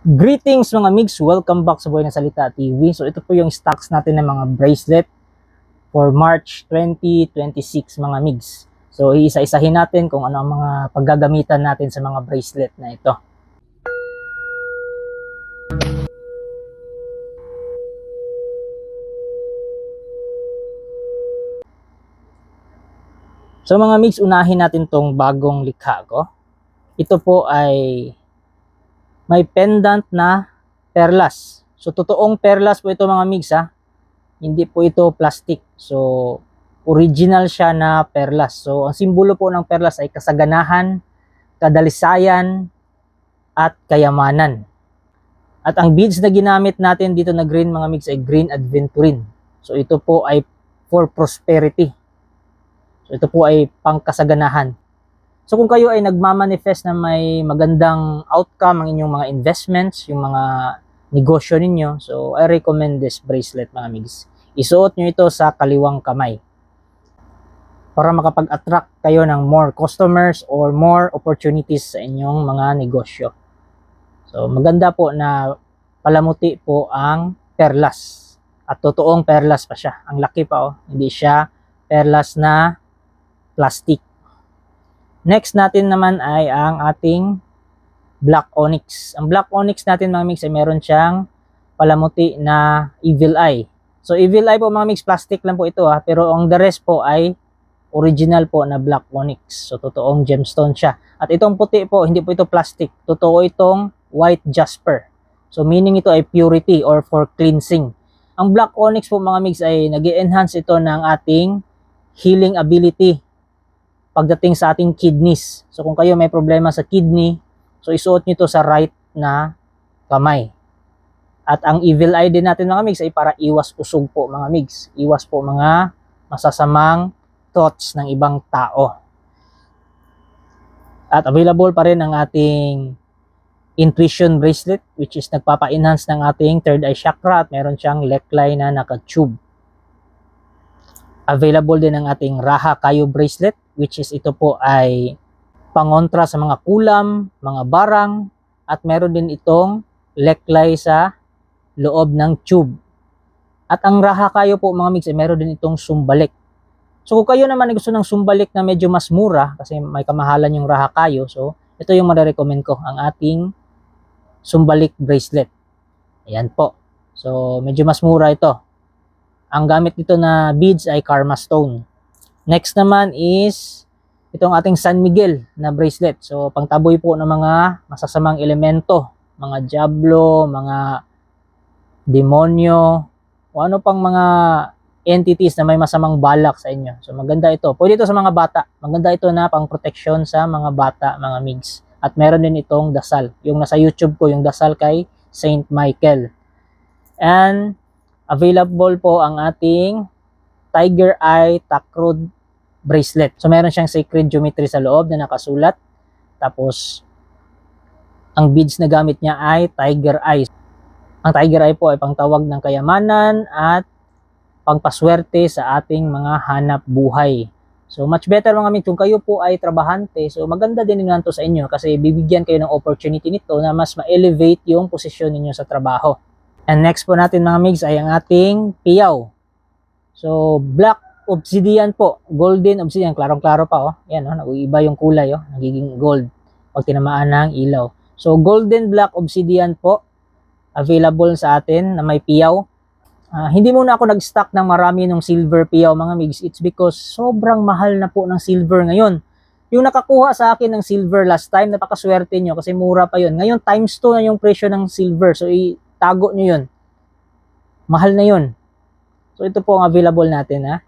Greetings mga migs! Welcome back sa Buhay na Salita TV. So ito po yung stocks natin ng mga bracelet for March 2026 mga migs. So iisa-isahin natin kung ano ang mga paggagamitan natin sa mga bracelet na ito. So mga migs, unahin natin tong bagong likha ko. Ito po ay may pendant na perlas. So totoong perlas po ito mga migs ha. Hindi po ito plastic. So original siya na perlas. So ang simbolo po ng perlas ay kasaganahan, kadalisayan, at kayamanan. At ang beads na ginamit natin dito na green mga migs ay green aventurine. So ito po ay for prosperity. So ito po ay pangkasaganahan. So kung kayo ay nagmamanifest na may magandang outcome ang inyong mga investments, yung mga negosyo ninyo, so I recommend this bracelet mga migs. Isuot nyo ito sa kaliwang kamay para makapag-attract kayo ng more customers or more opportunities sa inyong mga negosyo. So maganda po na palamuti po ang perlas. At totoong perlas pa siya. Ang laki pa hindi siya perlas na plastic. Next natin naman ay ang ating black onyx. Ang black onyx natin mga mix ay meron siyang palamuti na evil eye. So evil eye po mga mix, plastic lang po ito pero ang the rest po ay original po na black onyx. So totoong gemstone siya. At itong puti po, hindi po ito plastic. Totoo itong white jasper. So meaning ito ay purity or for cleansing. Ang black onyx po mga mix ay nag-enhance ito ng ating healing ability pagdating sa ating kidneys. So kung kayo may problema sa kidney, so isuot nyo ito sa right na kamay. At ang evil eye din natin mga migs ay para iwas usog po mga migs. Iwas po mga masasamang thoughts ng ibang tao. At available pa rin ang ating intuition bracelet which is nagpapa-enhance ng ating third eye chakra at meron siyang neckline na naka-tube. Available din ang ating Raha Kayo bracelet which is ito po ay pangontra sa mga kulam, mga barang, at meron din itong leklay sa loob ng tube. At ang Raha Kayo po mga migs ay meron din itong sumbalik. So kung kayo naman ay gusto ng sumbalik na medyo mas mura kasi may kamahalan yung Raha Kayo, so ito yung marirecommend ko, ang ating sumbalik bracelet. Ayan po. So medyo mas mura ito. Ang gamit nito na beads ay Karma Stone. Next naman is itong ating San Miguel na bracelet. So pangtaboy po ng mga masasamang elemento, mga diablo, mga demonyo, o ano pang mga entities na may masamang balak sa inyo. So maganda ito. Pwede ito sa mga bata. Maganda ito na pang protection sa mga bata, mga migs. At meron din itong dasal. Yung nasa YouTube ko, yung dasal kay Saint Michael. And available po ang ating Tiger Eye Takrod bracelet. So meron siyang sacred geometry sa loob na nakasulat. Tapos ang beads na gamit niya ay Tiger Eye. Ang Tiger Eye po ay pangtawag ng kayamanan at pangpaswerte sa ating mga hanap buhay. So much better mga migs, kung kayo po ay trabahante, so maganda din naman to sa inyo kasi bibigyan kayo ng opportunity nito na mas ma-elevate yung posisyon ninyo sa trabaho. And next po natin mga migs ay ang ating piyaw. So black obsidian po, golden obsidian, klarong-klaro pa Yan nag-iiba yung kulay nagiging gold pag tinamaan ng ilaw. So golden black obsidian po available sa atin na may piyaw. Hindi muna ako nag-stock ng marami ng silver piyaw mga migs. It's because sobrang mahal na po ng silver ngayon. Yung nakakuha sa akin ng silver last time, napakaswerte nyo kasi mura pa yun. Ngayon times 2 na yung presyo ng silver. So itago nyo yun. Mahal na yun. So ito po ang available natin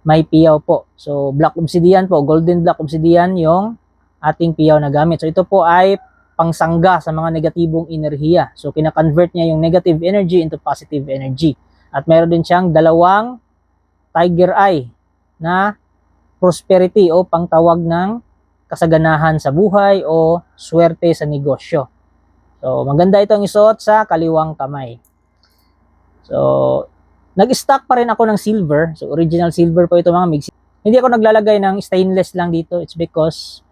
May piyaw po. So black obsidian po, golden black obsidian yung ating piyaw na gamit. So ito po ay pangsangga sa mga negatibong enerhiya. So kina-convert niya yung negative energy into positive energy. At meron din siyang dalawang Tiger Eye na prosperity o pangtawag ng kasaganahan sa buhay o swerte sa negosyo. So maganda itong isuot sa kaliwang kamay. So nag-stock pa rin ako ng silver. So original silver po ito mga migs. Hindi ako naglalagay ng stainless lang dito. It's because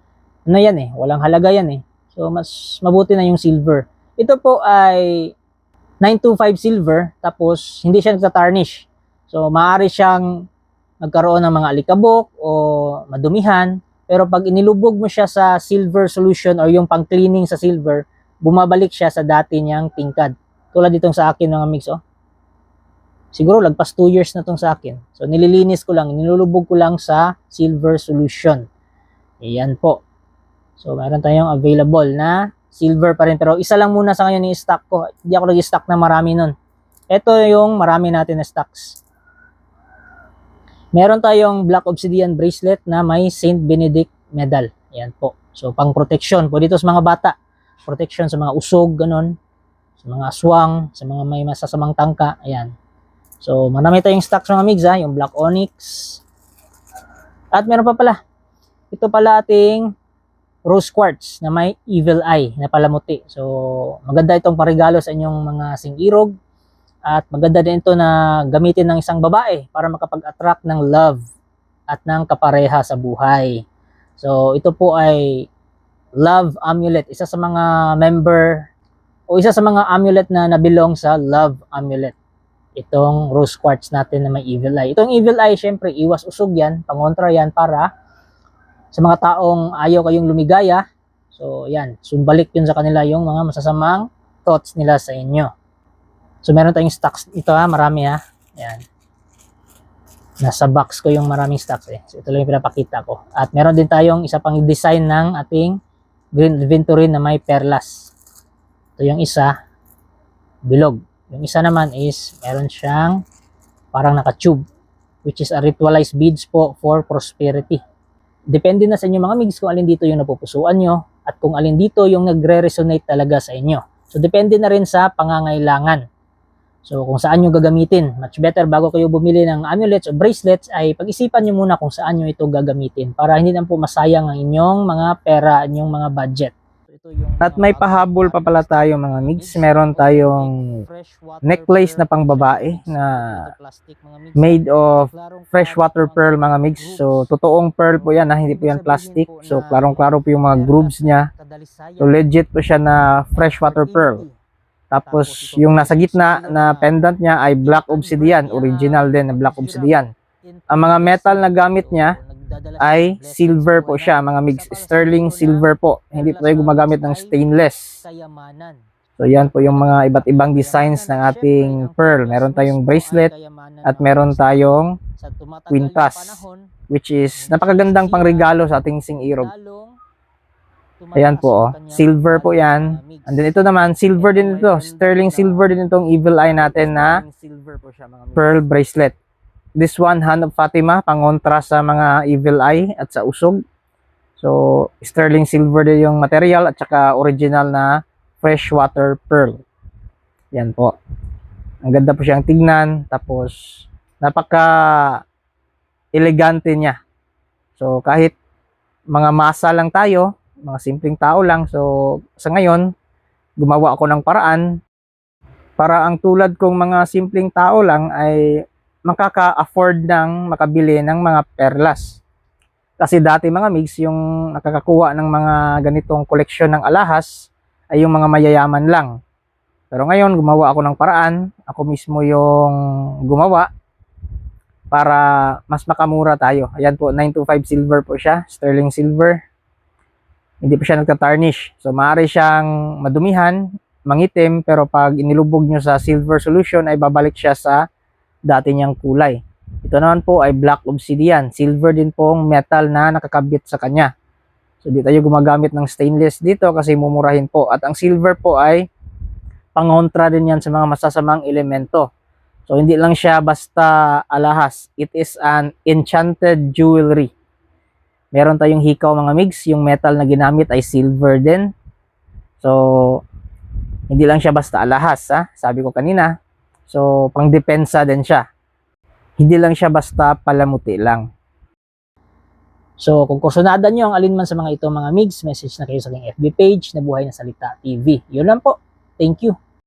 walang halaga yan So mas mabuti na yung silver. Ito po ay 925 silver, tapos hindi siya nagta-tarnish. So maaari siyang magkaroon ng mga alikabok o madumihan, pero pag inilubog mo siya sa silver solution or yung pang-cleaning sa silver, bumabalik siya sa dati niyang tingkad. Tulad ditong sa akin mga mix, oh. Siguro lagpas 2 years na tong sa akin. So nililinis ko lang, nilulubog ko lang sa silver solution. Ayan po. So meron tayong available na silver pa rin, pero isa lang muna sa ngayon i-stock ko. Hindi ako nag-stock na marami nun. Ito yung marami natin na stocks. Meron tayong Black Obsidian bracelet na may Saint Benedict medal. Ayan po. So pang protection po dito sa mga bata. Protection sa mga usog, ganun. Sa mga aswang, sa mga may masasamang tangka. Ayan. So marami tayong stocks mga migs, ha. Yung Black Onyx. At meron pa pala. Ito pala ating rose quartz na may evil eye na palamuti. So maganda itong parigalo sa inyong mga singirog. At maganda din ito na gamitin ng isang babae para makapag-attract ng love at ng kapareha sa buhay. So ito po ay love amulet. Isa sa mga member o isa sa mga amulet na nabilong sa love amulet. Itong rose quartz natin na may evil eye. Itong evil eye, syempre, iwas usog yan, pangontra yan para sa mga taong ayaw kayong lumigaya. So yan, sumbalik yun sa kanila yung mga masasamang thoughts nila sa inyo. So meron tayong stocks ito, ha, marami, ha. Yan. Nasa box ko yung maraming stocks, eh. So ito lang yung pinapakita ko. At meron din tayong isa pang design ng ating green aventurine na may perlas. Ito yung isa, bilog. Yung isa naman is meron siyang parang naka-tube, which is a ritualized beads po for prosperity. Depende na sa inyo mga migs kung alin dito yung napupusuan nyo at kung alin dito yung nagre-resonate talaga sa inyo. So depende na rin sa pangangailangan. So kung saan nyo gagamitin, much better bago kayo bumili ng amulets o bracelets ay pag-isipan nyo muna kung saan nyo ito gagamitin para hindi na po masayang ang inyong mga pera, inyong mga budget. At may pahabol pa pala tayo mga migs. Meron tayong necklace na pang babae na made of freshwater pearl mga migs. So totoong pearl po yan, ha? Hindi po yan plastic. So klarong-klaro po yung mga grooves niya. So legit po siya na freshwater pearl. Tapos yung nasa gitna na pendant niya ay black obsidian, original din na black obsidian. Ang mga metal na gamit niya ay silver po siya mga migs, sterling silver po. Hindi po tayo gumagamit ng stainless. So yan po yung mga iba't ibang designs ng ating pearl. Meron tayong bracelet at meron tayong quintas, which is napakagandang pangregalo sa ating singirog. Ayan po, oh. Silver po yan. And then ito naman, silver din ito. Sterling silver din itong evil eye natin na pearl bracelet. This one, Hand of Fatima, pangontra sa mga evil eye at sa usog. So, sterling silver din yung material at saka original na freshwater pearl. Yan po. Ang ganda po siyang tignan. Tapos, napaka-elegante niya. So, kahit mga masa lang tayo, mga simpleng tao lang. So, sa ngayon, gumawa ako ng paraan para ang tulad kong mga simpleng tao lang ay makaka-afford ng makabili ng mga perlas. Kasi dati mga migs, yung nakakakuha ng mga ganitong koleksyon ng alahas ay yung mga mayayaman lang. Pero ngayon, gumawa ako ng paraan. Ako mismo yung gumawa para mas makamura tayo. Ayan po, 925 silver po siya, sterling silver. Hindi po siya nagta-tarnish. So, maaari siyang madumihan, mangitim, pero pag inilubog nyo sa silver solution ay babalik siya sa dati niyang kulay. Ito naman po ay black obsidian. Silver din pong metal na nakakabit sa kanya. So di tayo gumagamit ng stainless dito kasi mumurahin po. At ang silver po ay pangontra din yan sa mga masasamang elemento. So hindi lang siya basta alahas. It is an enchanted jewelry. Meron tayong hikaw mga migs. Yung metal na ginamit ay silver din. So hindi lang siya basta alahas, ha? Sabi ko kanina. So, pangdepensa din siya. Hindi lang siya basta palamuti lang. So, kung kursunadan nyo ang alinman sa mga ito mga migs, message na kayo sa aking FB page na Buhay na Salita TV. Yun lang po. Thank you.